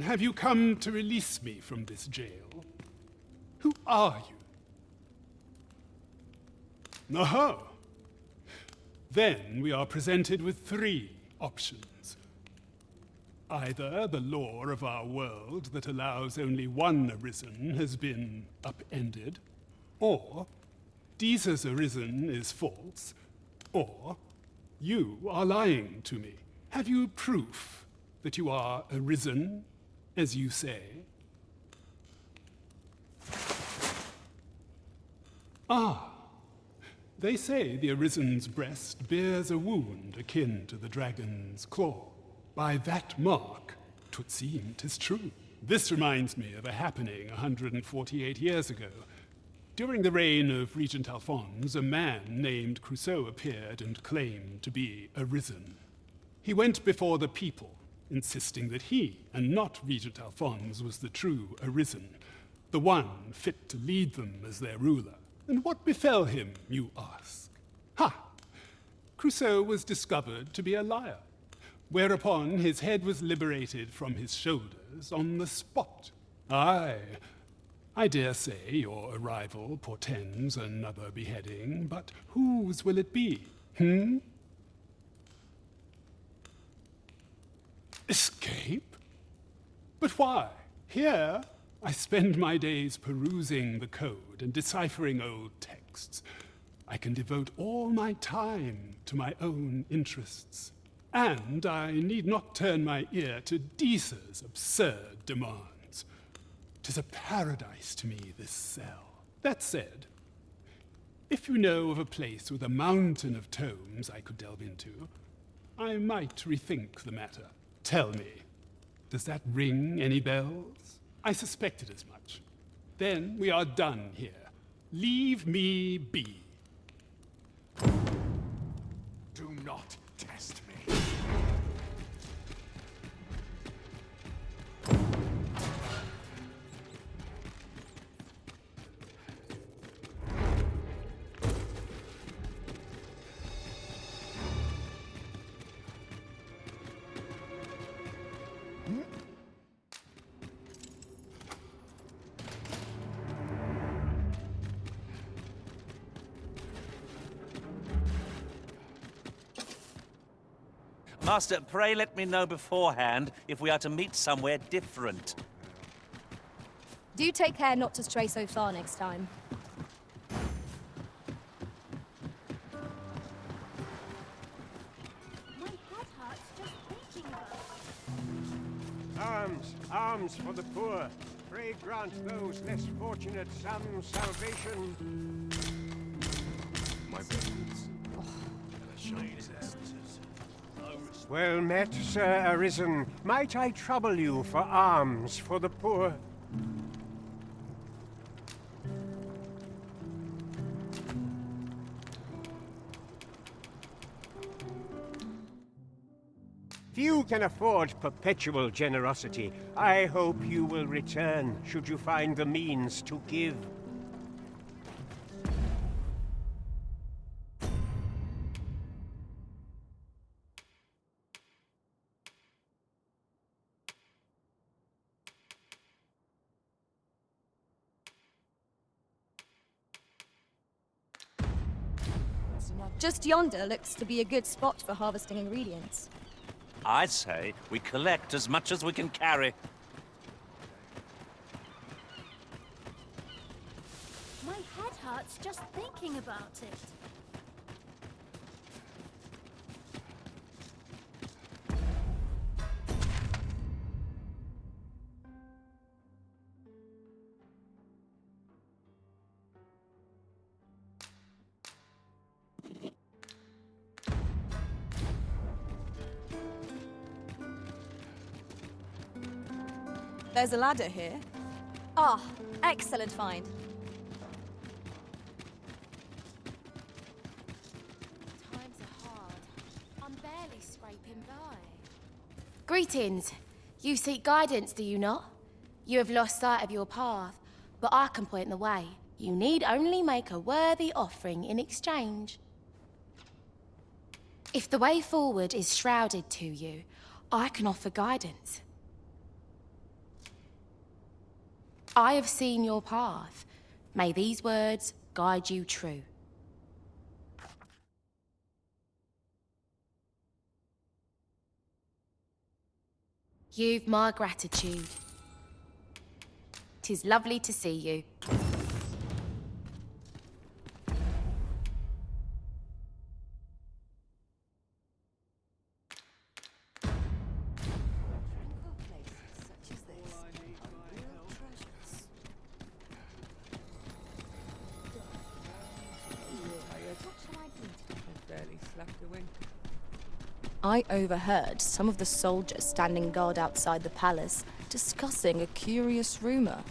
have you come to release me from this jail? Who are you? Aha! Then we are presented with three options. Either the law of our world that allows only one Arisen has been upended, or Jesus Arisen is false, or you are lying to me. Have you proof that you are Arisen, as you say? Ah, they say the Arisen's breast bears a wound akin to the dragon's claw. By that mark, 'twould seem 'tis true. This reminds me of a happening 148 years ago. During the reign of Regent Alphonse, a man named Crusoe appeared and claimed to be Arisen. He went before the people, insisting that he, and not Regent Alphonse, was the true Arisen, the one fit to lead them as their ruler. And what befell him, you ask? Ha! Crusoe was discovered to be a liar, whereupon his head was liberated from his shoulders on the spot. Aye, I dare say your arrival portends another beheading, but whose will it be, Escape? But why? Here, I spend my days perusing the code and deciphering old texts. I can devote all my time to my own interests. And I need not turn my ear to Deesa's absurd demands. 'Tis a paradise to me, this cell. That said, if you know of a place with a mountain of tomes I could delve into, I might rethink the matter. Tell me, does that ring any bells? I suspected as much. Then we are done here. Leave me be. Do not test me. Master, pray let me know beforehand if we are to meet somewhere different. Do take care not to stray so far next time. My head hurts just thinking about it. Arms, arms for the poor. Pray grant those less fortunate some salvation. My veins. Shades abscess. Well met, Sir Arisen. Might I trouble you for alms for the poor? Few can afford perpetual generosity. I hope you will return, should you find the means to give. Just yonder looks to be a good spot for harvesting ingredients. I say we collect as much as we can carry. My head hurts just thinking about it. There's a ladder here. Ah, excellent find. Times are hard. I'm barely scraping by. Greetings. You seek guidance, do you not? You have lost sight of your path, but I can point the way. You need only make a worthy offering in exchange. If the way forward is shrouded to you, I can offer guidance. I have seen your path. May these words guide you true. You've my gratitude. 'Tis lovely to see you. I overheard some of the soldiers standing guard outside the palace discussing a curious rumor.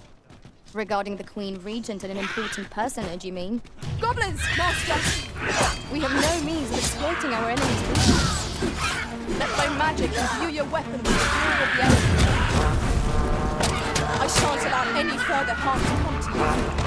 Regarding the Queen Regent and an important personage, you mean? Goblins, Master! We have no means of exploiting our enemy's weakness. Let my magic imbue your weapon with the fury of the elements. I shan't allow any further harm to come to you.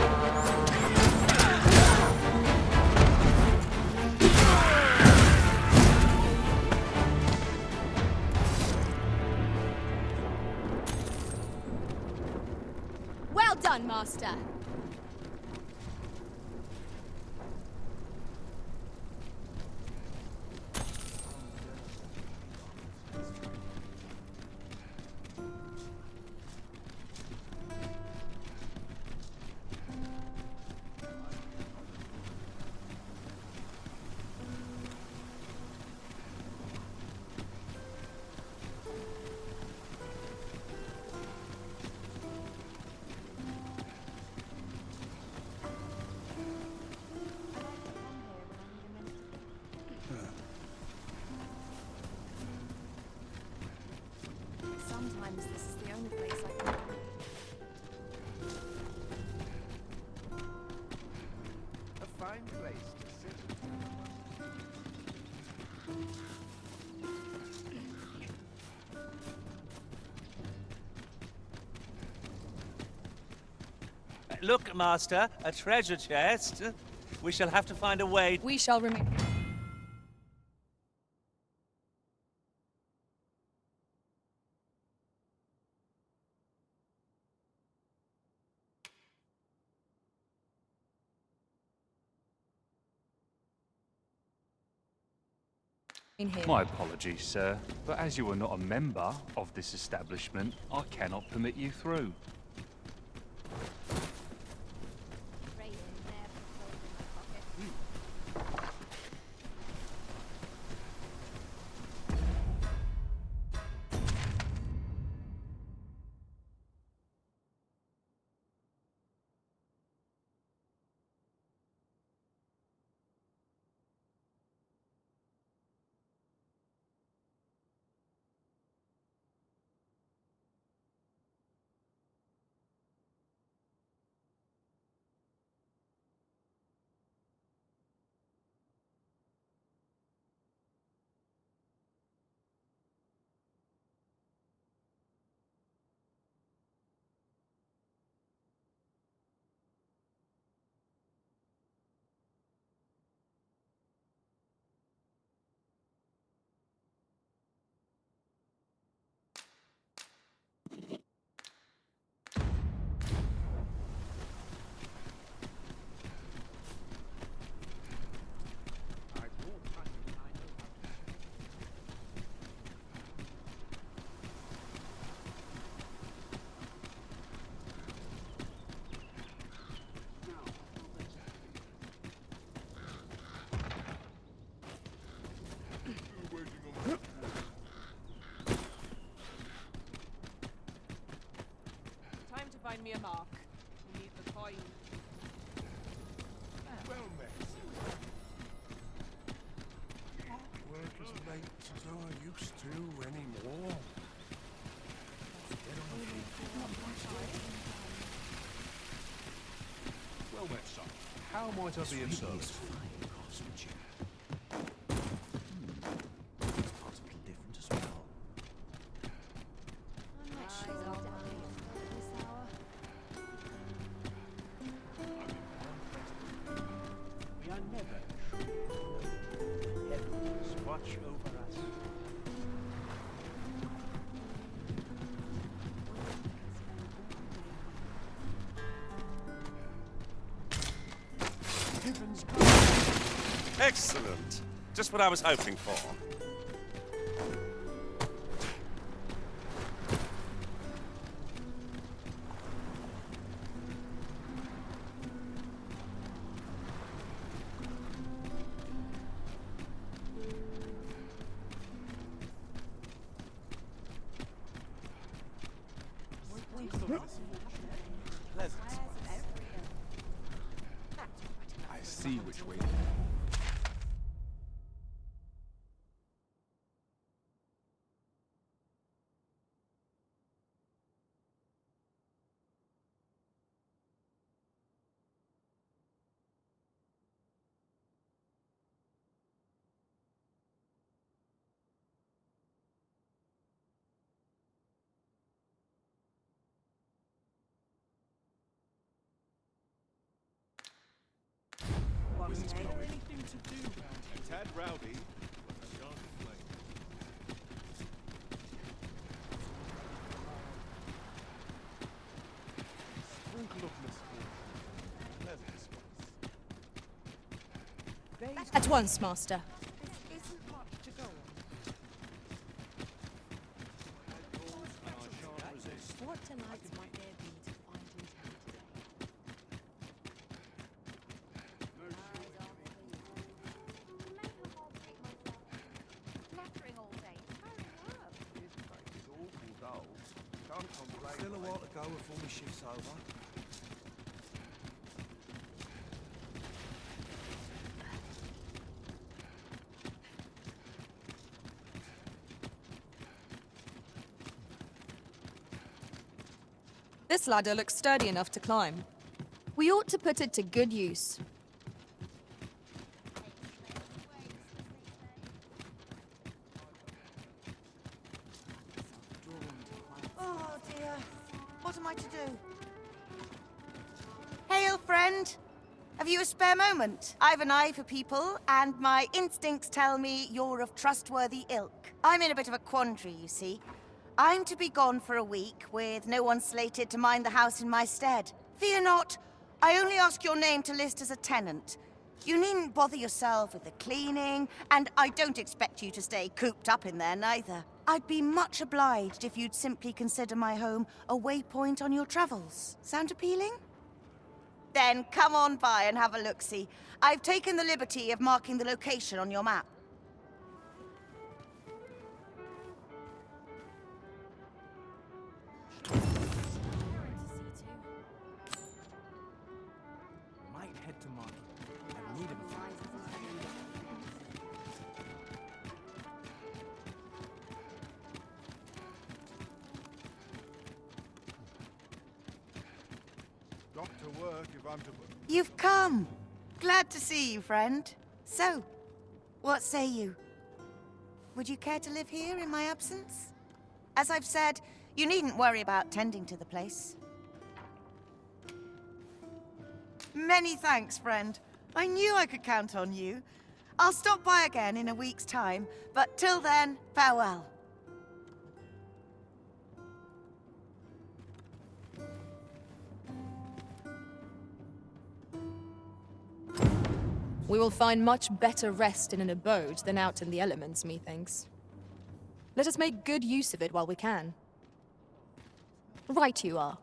Well done, Master. Sometimes this is the only place I can. A fine place to sit. Look, Master, a treasure chest. We shall have to find a way. We shall remain. In here. My apologies, sir, but as you are not a member of this establishment, I cannot permit you through. Time to find me a mark. We need the coin. Well met. Work as late as I used to anymore. Get on the feet. Well met, son. How might I be of service? Watch over us. Excellent. Just what I was hoping for. I see which way. Tad rowdy, but a sharp flame. Sprinkle of misfortune. Pleasant spice. At once, Master. What delights might there be to find in town today? Fluttering all day. Hurry up. This place is awful dull. Can't complain. Still a while to go before my shift's over. This ladder looks sturdy enough to climb. We ought to put it to good use. Oh dear. What am I to do? Hail, friend. Have you a spare moment? I've an eye for people, and my instincts tell me you're of trustworthy ilk. I'm in a bit of a quandary, you see. I'm to be gone for a week, with no one slated to mind the house in my stead. Fear not, I only ask your name to list as a tenant. You needn't bother yourself with the cleaning, and I don't expect you to stay cooped up in there neither. I'd be much obliged if you'd simply consider my home a waypoint on your travels. Sound appealing? Then come on by and have a look-see. I've taken the liberty of marking the location on your map. Might head to market. I need him. Got to work if I'm to... You've come. Glad to see you, friend. So, what say you? Would you care to live here in my absence? As I've said, you needn't worry about tending to the place. Many thanks, friend. I knew I could count on you. I'll stop by again in a week's time, but till then, farewell. We will find much better rest in an abode than out in the elements, methinks. Let us make good use of it while we can. Right you are.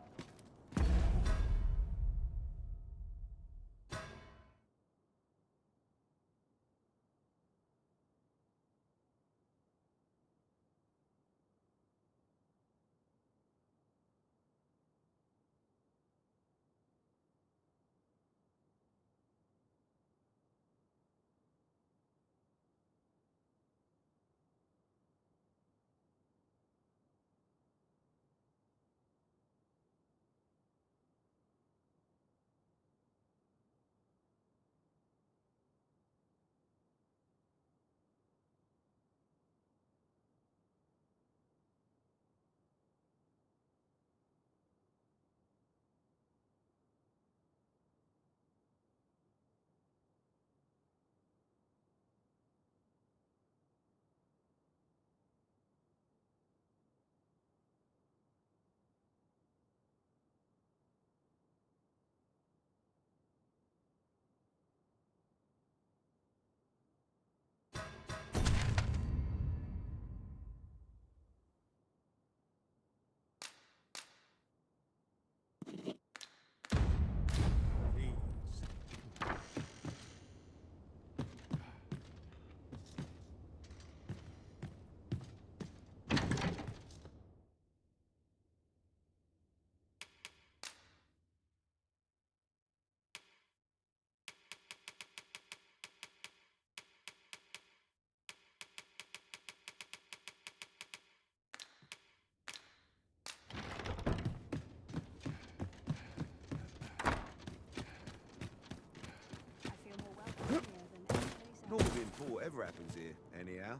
Nothing important ever happens here, anyhow.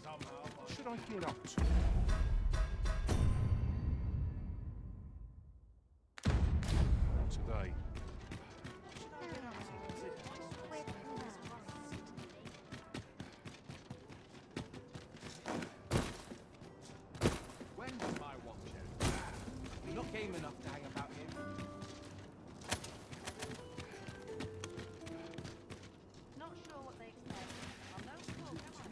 What should I get up to? Today. When's my watch out? You're not game enough to hang about here. Not sure what they expect. I'm no fool, am I?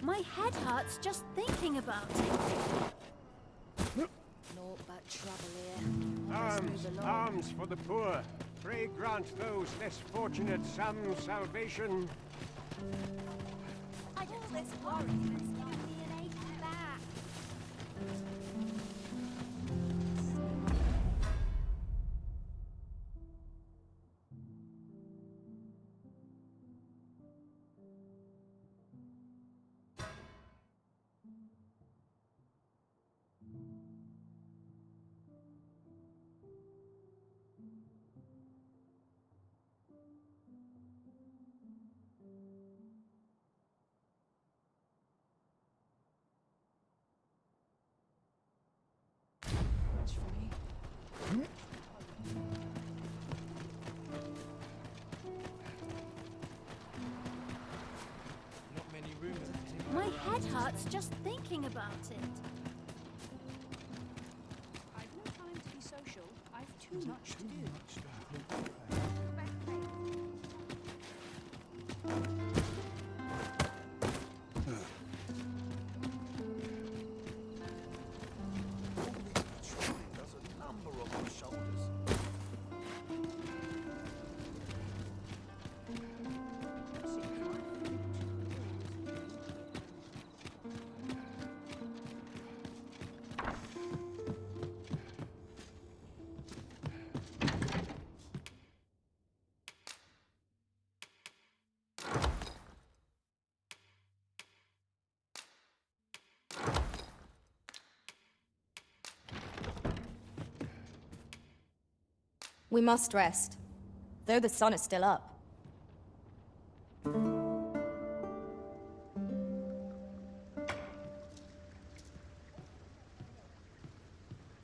My head hurts just thinking about it. Naught but trouble here. Arms, arms for the poor. Pray grant those less fortunate some salvation. I get less worried when it's giving me an ache back. Not many rumors. My head hurts just thinking about it. I've no time to be social. I've too much to do. Does a number on my shoulders. We must rest, though the sun is still up.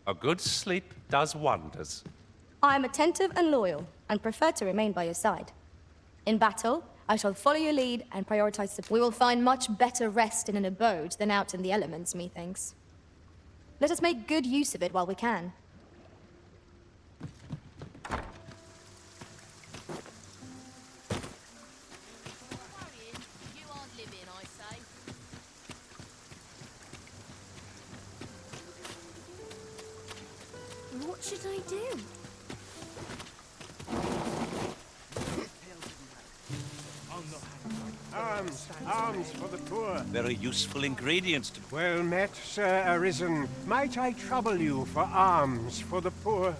A good sleep does wonders. I am attentive and loyal, and prefer to remain by your side. In battle, I shall follow your lead and prioritize the... We will find much better rest in an abode than out in the elements, methinks. Let us make good use of it while we can. You aren't living, I say. What should I do? Arms, arms for the poor. Very useful ingredients to... Well met, Sir Arisen. Might I trouble you for alms for the poor?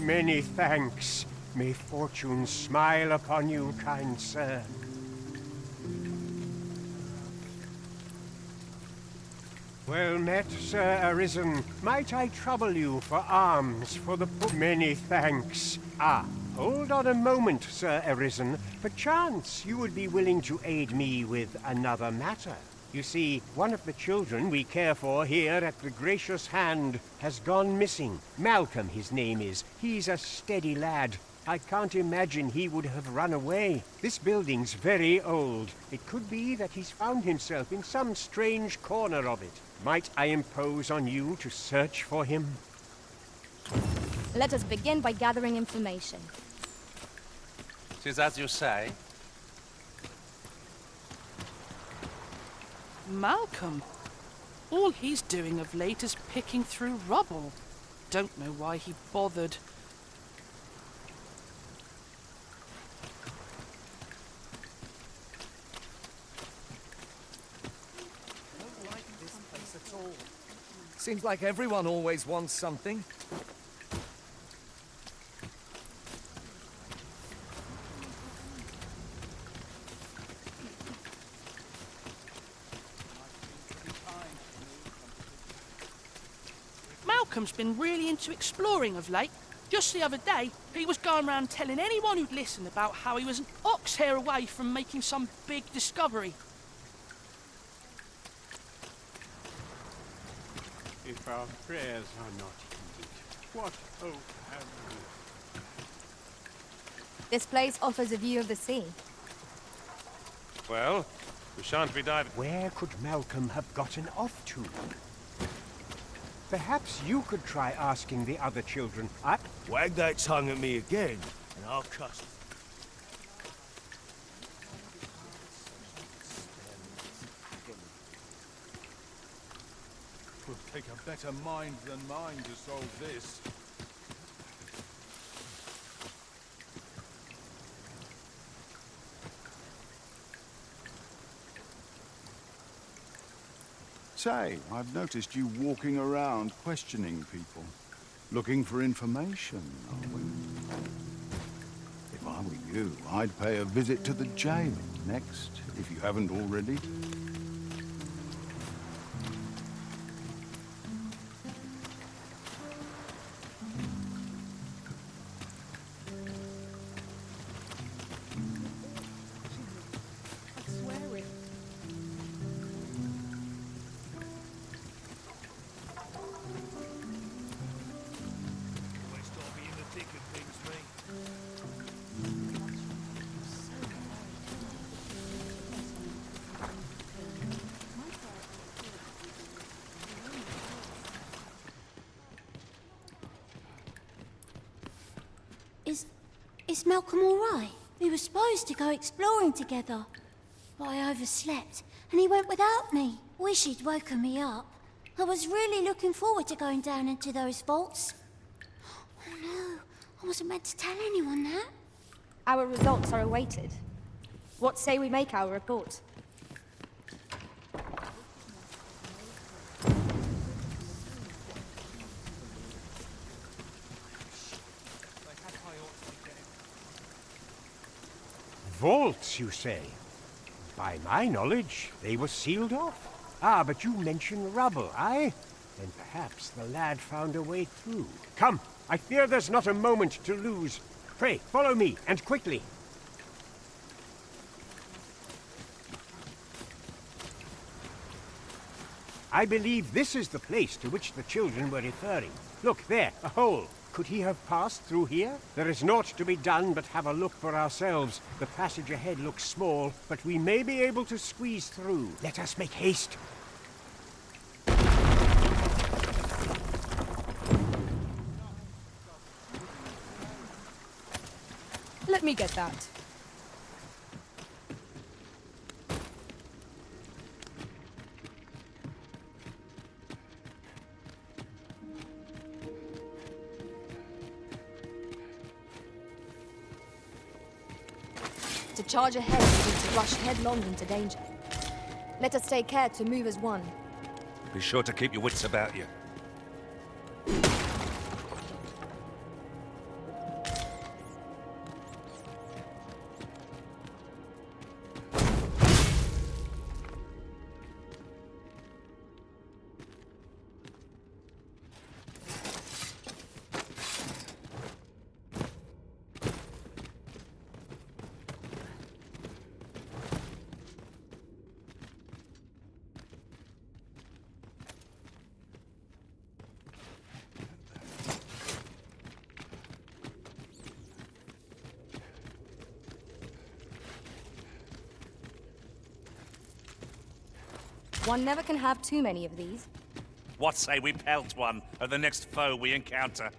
Many thanks. May fortune smile upon you, kind sir. Well met, Sir Arisen. Might I trouble you for alms for the poor? Many thanks. Ah, hold on a moment, Sir Arisen. Perchance you would be willing to aid me with another matter. You see, one of the children we care for here at the Gracious Hand has gone missing. Malcolm, his name is. He's a steady lad. I can't imagine he would have run away. This building's very old. It could be that he's found himself in some strange corner of it. Might I impose on you to search for him? Let us begin by gathering information. 'Tis as you say. Malcolm. All he's doing of late is picking through rubble. Don't know why he bothered. I don't like this place at all. Seems like everyone always wants something. Malcolm's been really into exploring of late. Just the other day, he was going around telling anyone who'd listen about how he was an ox hair away from making some big discovery. If our prayers are not heeded, what hope have we? This place offers a view of the sea. Well, we shan't be diving. Where could Malcolm have gotten off to? Perhaps you could try asking the other children. Wag that tongue at me again, and I'll cuss. Will take a better mind than mine to solve this. Say, I've noticed you walking around questioning people. Looking for information, are we? If I were you, I'd pay a visit to the jail next, if you haven't already. Is Malcolm all right? We were supposed to go exploring together, but I overslept and he went without me. Wish he'd woken me up. I was really looking forward to going down into those vaults. Oh no, I wasn't meant to tell anyone that. Our results are awaited. What say we make our report? Vaults, you say? By my knowledge, they were sealed off. Ah, but you mention rubble, aye? Then perhaps the lad found a way through. Come, I fear there's not a moment to lose. Pray, follow me, and quickly. I believe this is the place to which the children were referring. Look, there, a hole. Could he have passed through here? There is naught to be done but have a look for ourselves. The passage ahead looks small, but we may be able to squeeze through. Let us make haste. Let me get that. To charge ahead would be to rush headlong into danger. Let us take care to move as one. Be sure to keep your wits about you. One never can have too many of these. What say we pelt one of the next foe we encounter?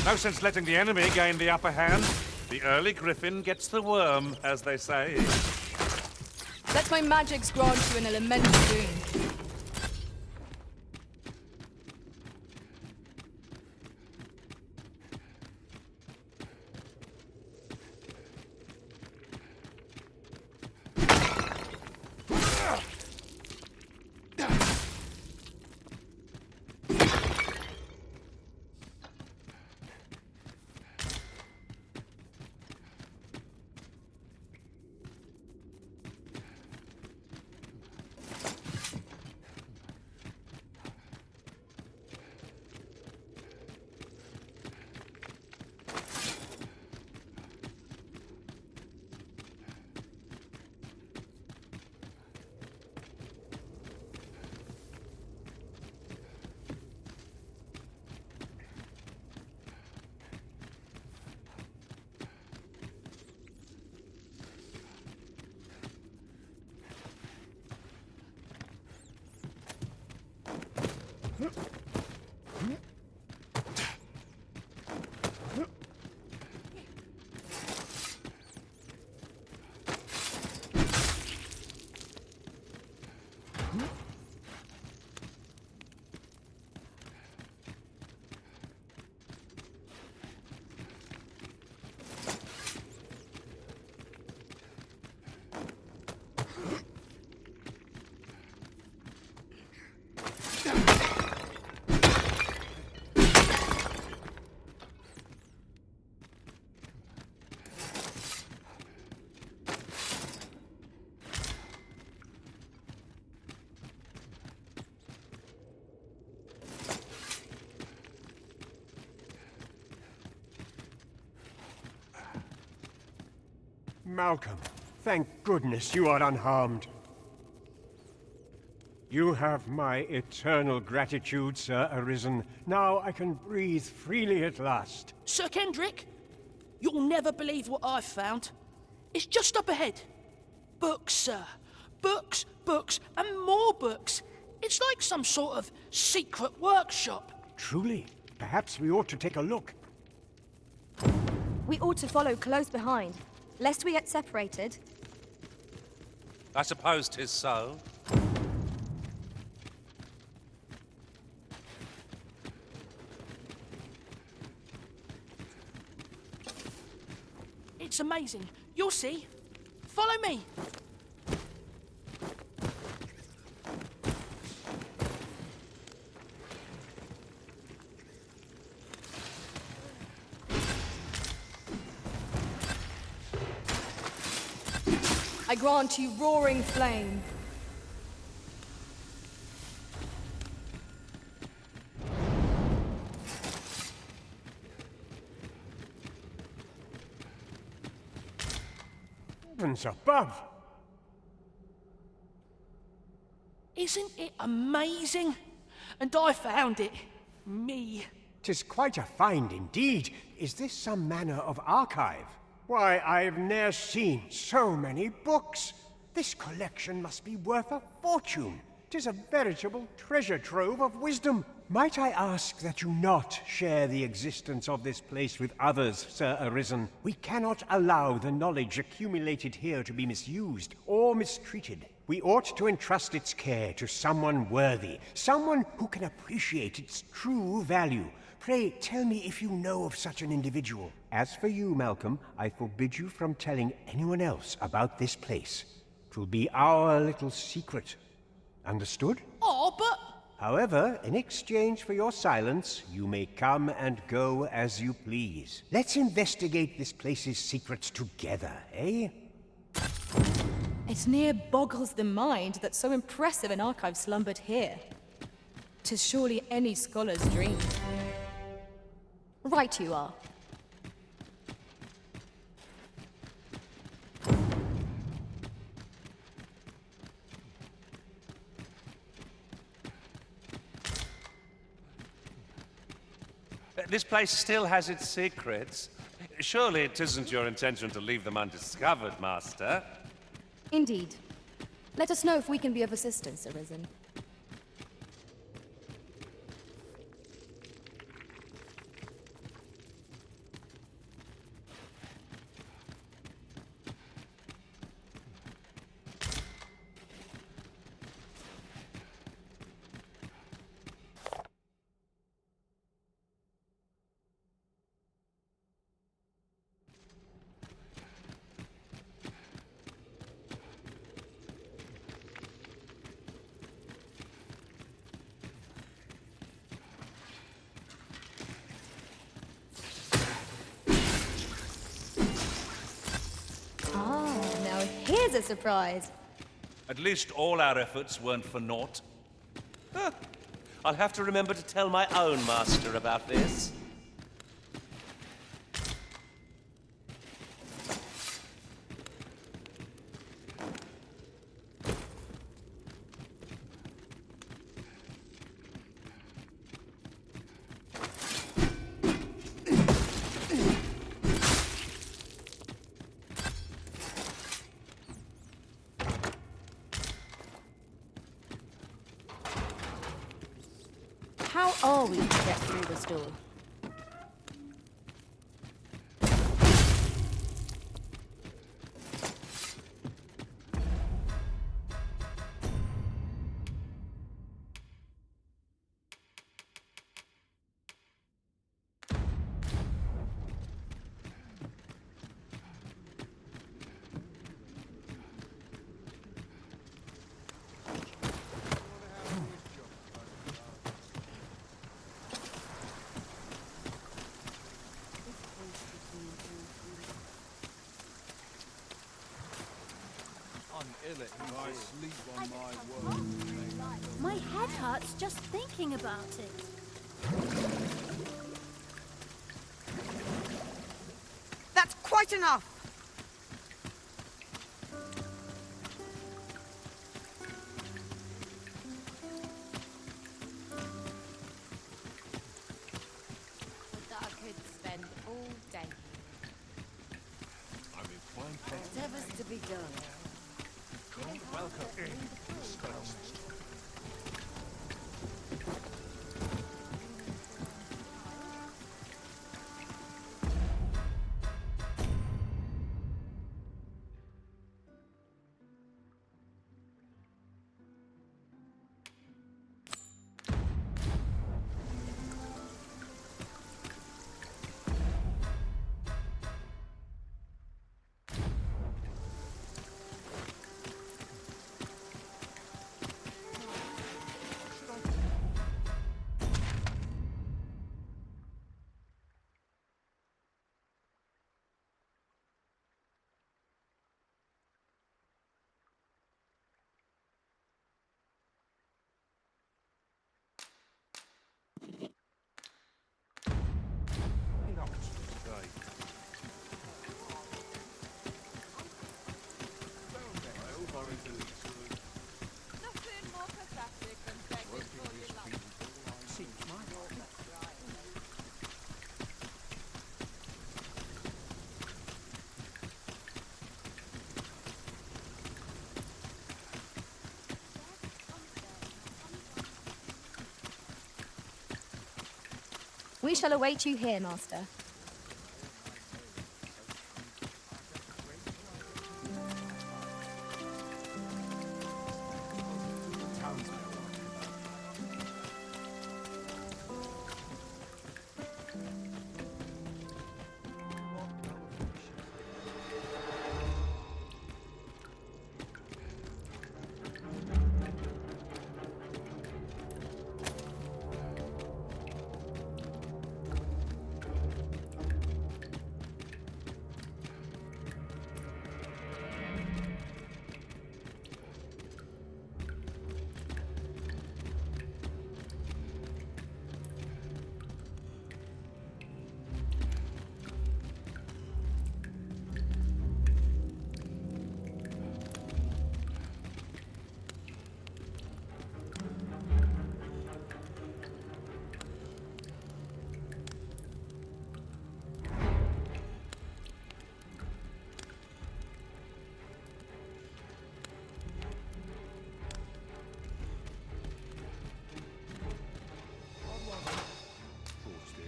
No sense letting the enemy gain the upper hand. The early griffin gets the worm, as they say. Let my magics grant you an elemental boon. Malcolm, thank goodness you are unharmed. You have my eternal gratitude, Sir Arisen. Now I can breathe freely at last. Sir Kendrick, you'll never believe what I've found. It's just up ahead. Books, sir. Books, books, and more books. It's like some sort of secret workshop. Truly? Perhaps we ought to take a look. We ought to follow close behind, lest we get separated. I suppose 'tis so. It's amazing. You'll see. Follow me. I grant you roaring flame. Heavens above! Isn't it amazing? And I found it. Me. 'Tis quite a find indeed. Is this some manner of archive? Why, I've ne'er seen so many books. This collection must be worth a fortune. 'Tis a veritable treasure trove of wisdom. Might I ask that you not share the existence of this place with others, Sir Arisen? We cannot allow the knowledge accumulated here to be misused or mistreated. We ought to entrust its care to someone worthy, someone who can appreciate its true value. Pray, tell me if you know of such an individual. As for you, Malcolm, I forbid you from telling anyone else about this place. 'Twill be our little secret. Understood? Oh, but... However, in exchange for your silence, you may come and go as you please. Let's investigate this place's secrets together, eh? It near boggles the mind that so impressive an archive slumbered here. 'Tis surely any scholar's dream. Right you are. This place still has its secrets. Surely it isn't your intention to leave them undiscovered, Master? Indeed. Let us know if we can be of assistance, Arisen. There's a surprise. At least all our efforts weren't for naught. Huh. I'll have to remember to tell my own master about this. How are we to get through this door? I sleep on my word. My head hurts just thinking about it. That's quite enough! That I could spend all day. I'm in fine case. Whatever's to be done. Welcome in, Scotland. Nothing more pathetic than begging for your life. We shall await you here, Master.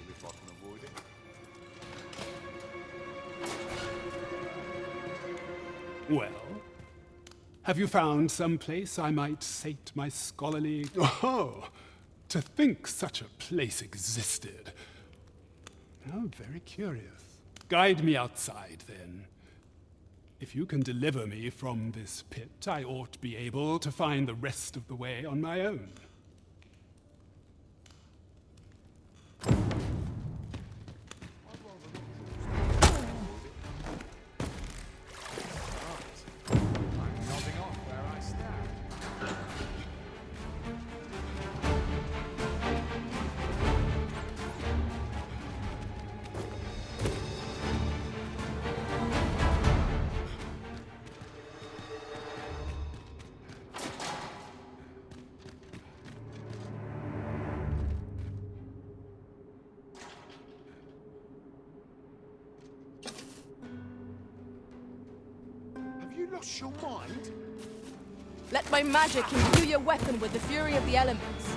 If I can avoid it. Well, have you found some place I might sate my scholarly... Oh, to think such a place existed. Oh, very curious. Guide me outside, then. If you can deliver me from this pit, I ought be able to find the rest of the way on my own. you lost your mind? Let my magic imbue your weapon with the fury of the elements.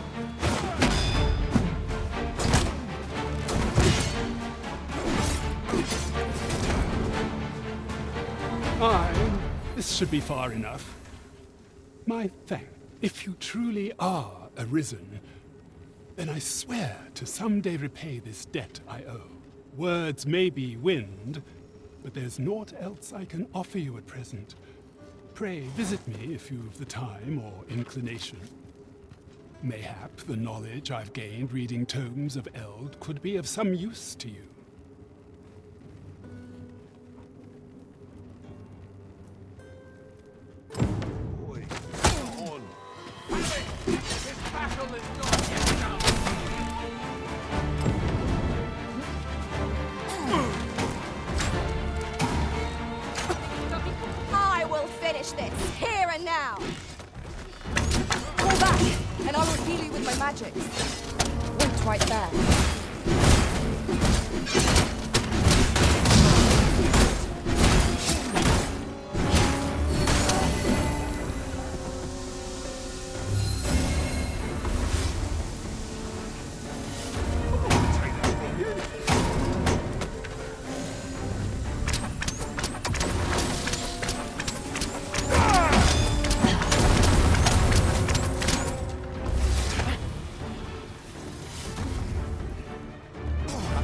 Aye, this should be far enough. My thanks. If you truly are arisen, then I swear to someday repay this debt I owe. Words may be wind, but there's naught else I can offer you at present. Pray visit me if you've the time or inclination. Mayhap the knowledge I've gained reading tomes of Eld could be of some use to you. Boy, come on. This battle is not yet done. I will finish this, here and now! Fall back, and I will heal you with my magic. Wait right there.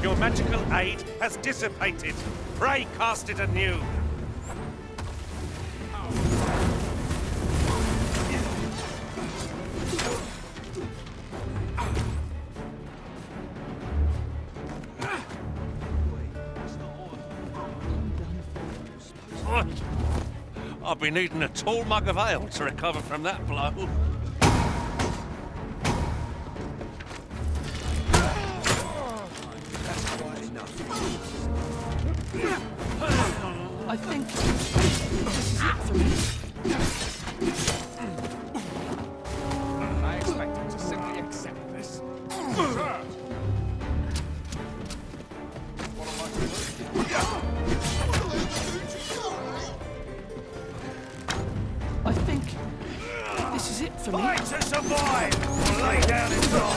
Your magical aid has dissipated. Pray cast it anew. What? I'll be needing a tall mug of ale to recover from that blow. I think this is it for me. I expect him to simply accept this. Sir! What am I to I think this is it for me. Fight to survive! Or lay down and die!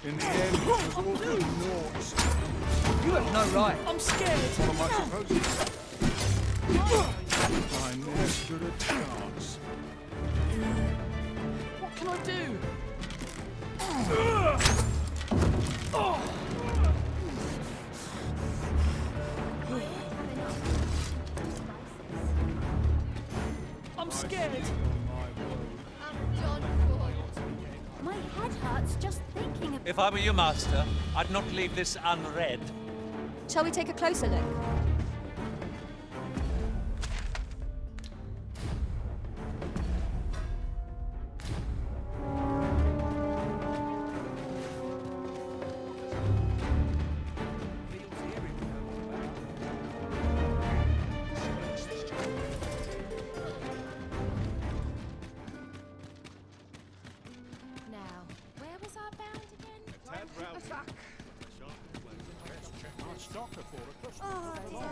In the end, it was all good noise. You have no right. I'm scared. What am I supposed to do? I never stood a chance. What can I do? I'm scared. My head hurts just thinking of... If I were you, Master, I'd not leave this unread. Shall we take a closer look? Now, where was I bound again? Tad Rowdy. Ask Doctor for a question. Oh, dear.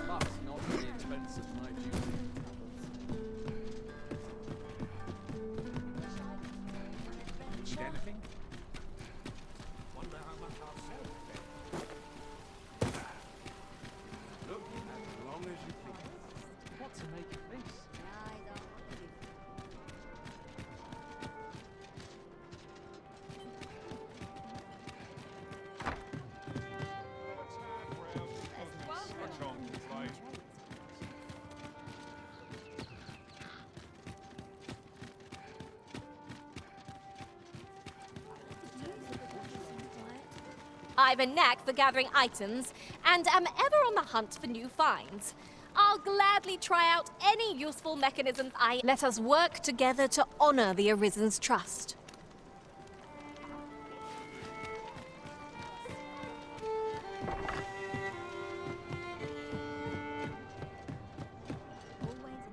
Must not be expensive, my duty. Need anything? Wonder how much I'll sell. Look, as long as you please. What to make of this? What's wrong, Clay? I've a knack for gathering items, and am ever on the hunt for new finds. I'll gladly try out any useful mechanisms I... Let us work together to honor the Arisen's trust.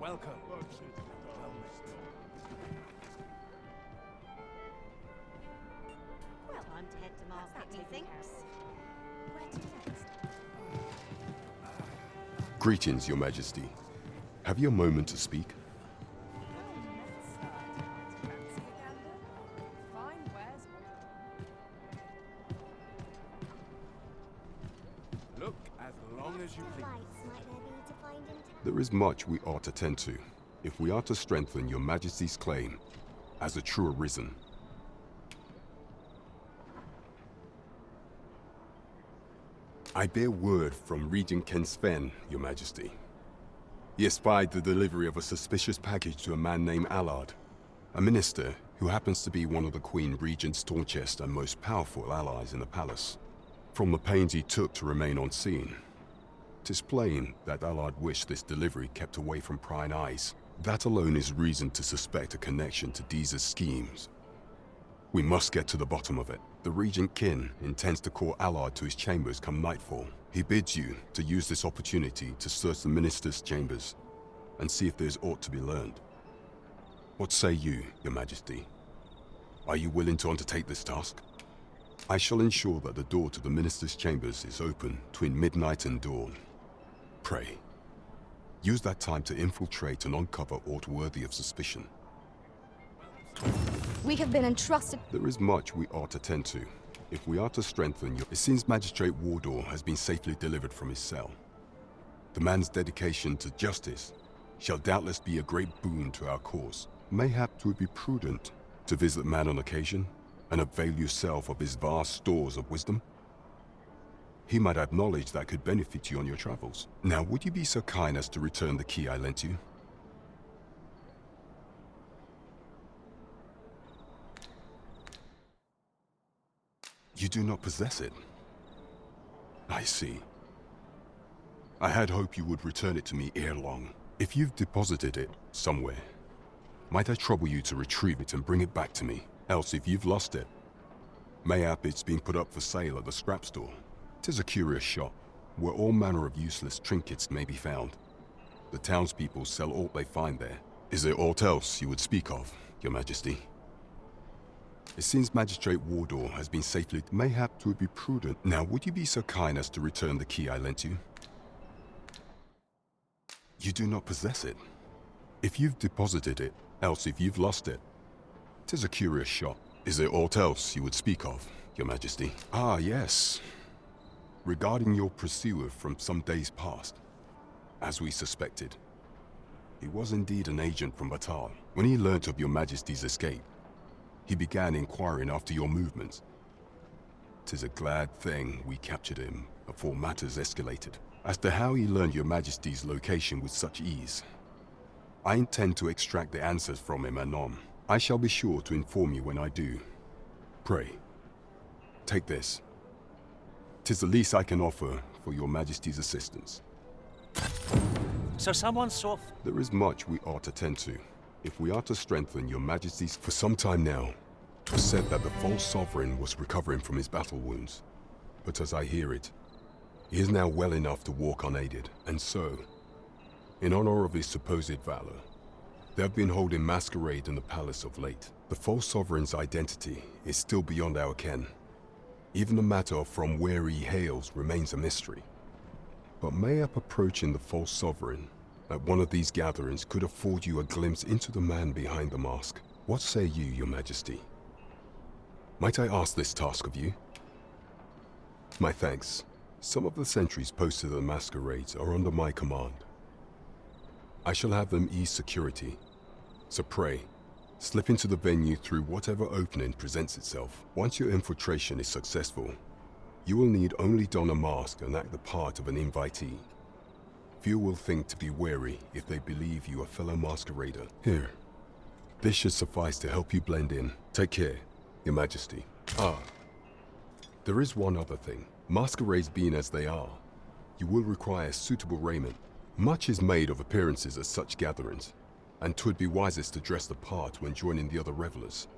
Welcome. Well, I'm head to market, methinks. Greetings, Your Majesty. Have you a moment to speak? Look as long as you please. There is much we ought to tend to, if we are to strengthen Your Majesty's claim as a true Arisen. I bear word from Regent Ken Sven, Your Majesty. He espied the delivery of a suspicious package to a man named Allard, a minister who happens to be one of the Queen Regent's staunchest and most powerful allies in the palace. From the pains he took to remain on scene, 'tis plain that Allard wished this delivery kept away from prying eyes. That alone is reason to suspect a connection to Deeza's schemes. We must get to the bottom of it. The Regent Kin intends to call Allard to his chambers come nightfall. He bids you to use this opportunity to search the minister's chambers and see if there's aught to be learned. What say you, Your Majesty? Are you willing to undertake this task? I shall ensure that the door to the minister's chambers is open between midnight and dawn. Pray, use that time to infiltrate and uncover aught worthy of suspicion. We have been entrusted. There is much we ought to tend to, if we are to strengthen your... It seems Magistrate Wardor has been safely delivered from his cell. The man's dedication to justice shall doubtless be a great boon to our cause. Mayhap 'twould be prudent to visit the man on occasion and avail yourself of his vast stores of wisdom. He might have knowledge that could benefit you on your travels. Now, would you be so kind as to return the key I lent you? You do not possess it. I see. I had hoped you would return it to me ere long. If you've deposited it somewhere, might I trouble you to retrieve it and bring it back to me? Else, if you've lost it, mayhap it's been put up for sale at the scrap store. 'Tis a curious shop, where all manner of useless trinkets may be found. The townspeople sell aught they find there. Is there aught else you would speak of, Your Majesty? It seems Magistrate Wardor has been safely... Mayhap 'twould be prudent. Now, would you be so kind as to return the key I lent you? You do not possess it. If you've deposited it, else if you've lost it. 'Tis a curious shop. Is there aught else you would speak of, Your Majesty? Ah, yes. Regarding your pursuer from some days past, as we suspected. He was indeed an agent from Batal. When he learnt of Your Majesty's escape, he began inquiring after your movements. 'Tis a glad thing we captured him before matters escalated. As to how he learned Your Majesty's location with such ease, I intend to extract the answers from him anon. I shall be sure to inform you when I do. Pray, take this. 'Tis the least I can offer for Your Majesty's assistance. So someone saw... There is much we ought to tend to, if we are to strengthen Your Majesty's... For some time now, 'twas said that the false sovereign was recovering from his battle wounds. But as I hear it, he is now well enough to walk unaided, and so, in honor of his supposed valor, they have been holding masquerade in the palace of late. The false sovereign's identity is still beyond our ken. Even the matter of from where he hails remains a mystery. But mayhap approaching the false sovereign at one of these gatherings could afford you a glimpse into the man behind the mask. What say you, Your Majesty? Might I ask this task of you? My thanks. Some of the sentries posted at the masquerades are under my command. I shall have them ease security, so pray, slip into the venue through whatever opening presents itself. Once your infiltration is successful, you will need only don a mask and act the part of an invitee. Few will think to be wary if they believe you a fellow masquerader. Here, this should suffice to help you blend in. Take care, Your Majesty. Ah, there is one other thing. Masquerades being as they are, you will require suitable raiment. Much is made of appearances at such gatherings, and 'twould be wisest to dress the part when joining the other revelers.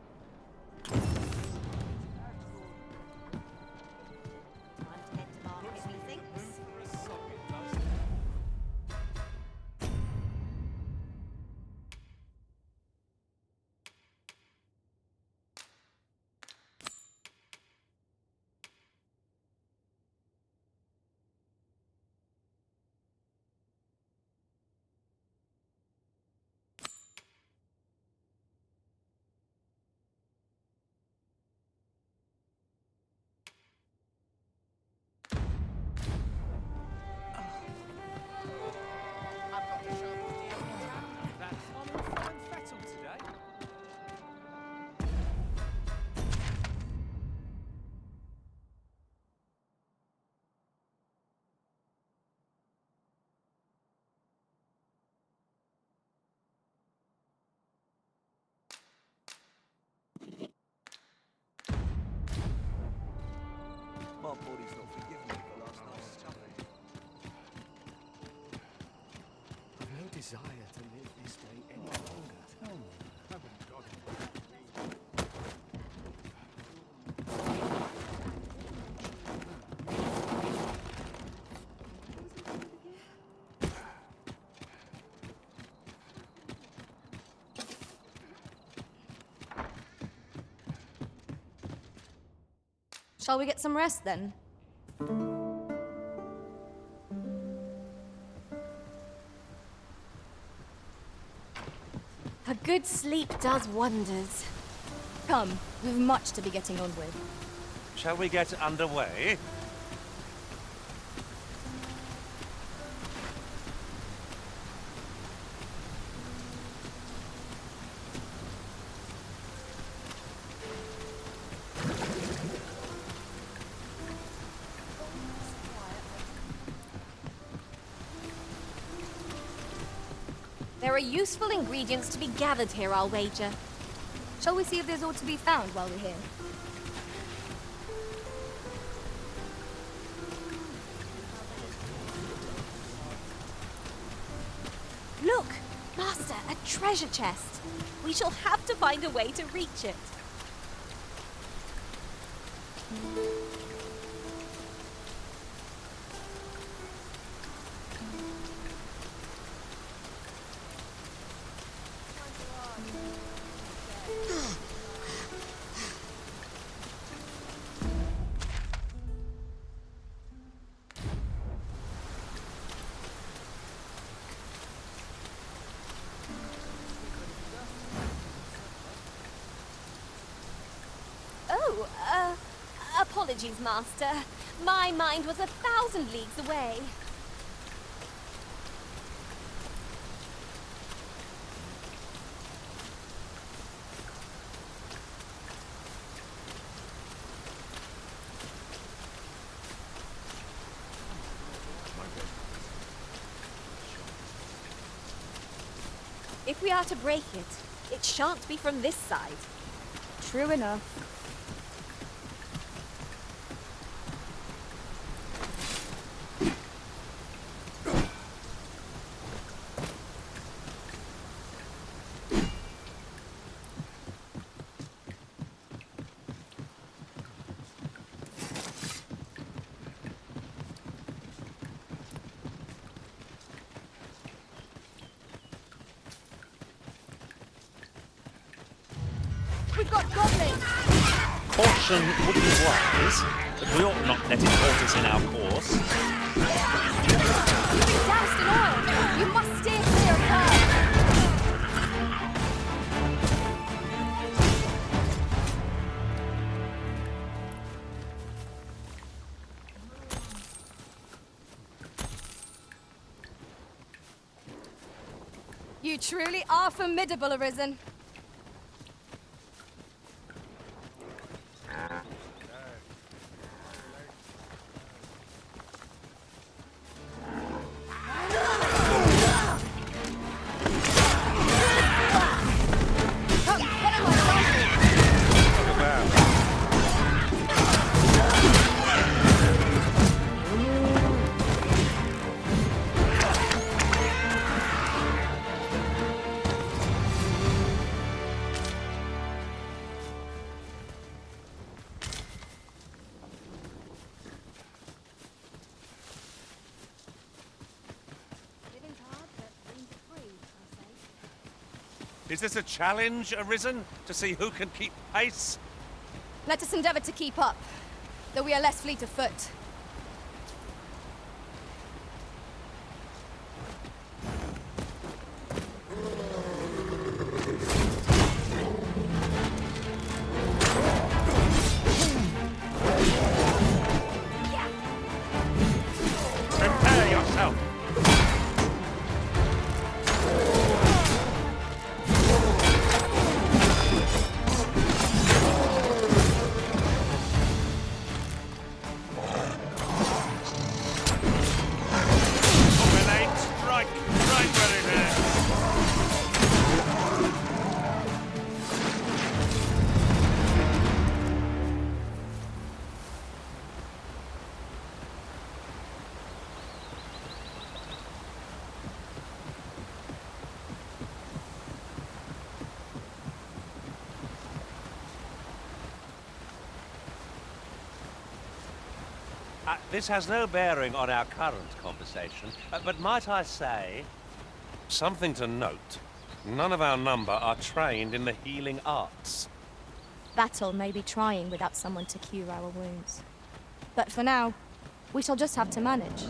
My body's not forgiven me for last night's supping. I've no desire to live this way any longer. Tell me, haven't got any. Shall we get some rest then? A good sleep does wonders. Come, we've much to be getting on with. Shall we get underway? There are useful ingredients to be gathered here, I'll wager. Shall we see if there's aught to be found while we're here? Look! Master, a treasure chest. We shall have to find a way to reach it. Apologies, Master. My mind was 1,000 leagues away. If we are to break it, it shan't be from this side. True enough. We've got goblins! Caution would be wise, but we ought not let it halt us in our course. You've been doused in oil! You must steer clear of her! You truly are formidable, Arisen. Is this a challenge, Arisen, to see who can keep pace? Let us endeavor to keep up, though we are less fleet of foot. Prepare yourself! This has no bearing on our current conversation, but might I say, something to note. None of our number are trained in the healing arts. Battle may be trying without someone to cure our wounds. But for now, we shall just have to manage.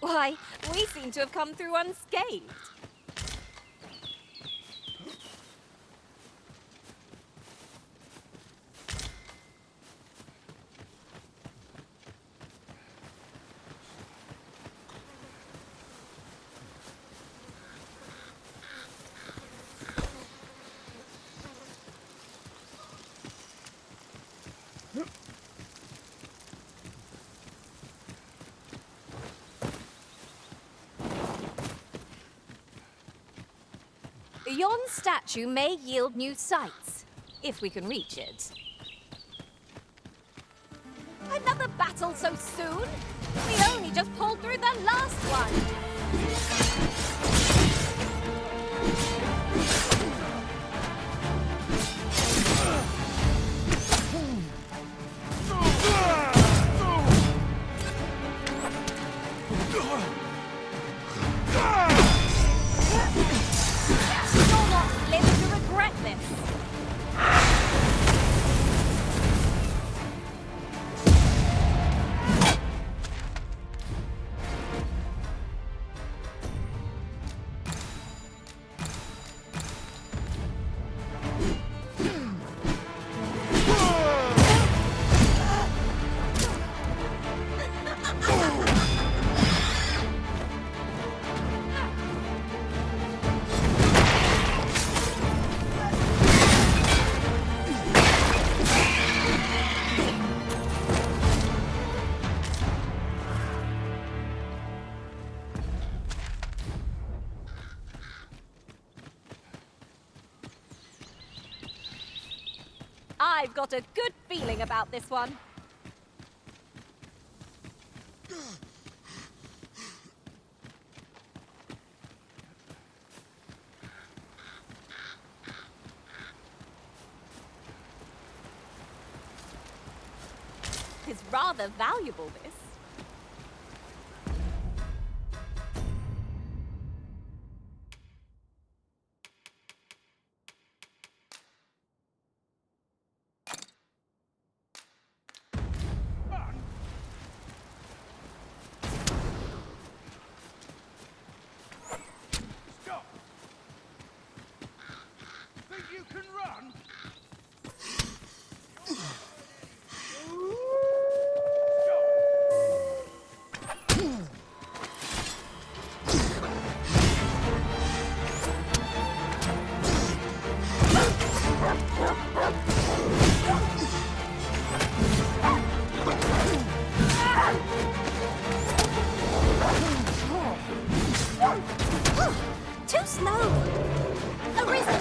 Why, we seem to have come through unscathed. Yon statue may yield new sights, if we can reach it. Another battle so soon? We only just pulled through the last one! I've got a good feeling about this one. It's rather valuable, this. Stop! Think you can run? Too slow. Arisen,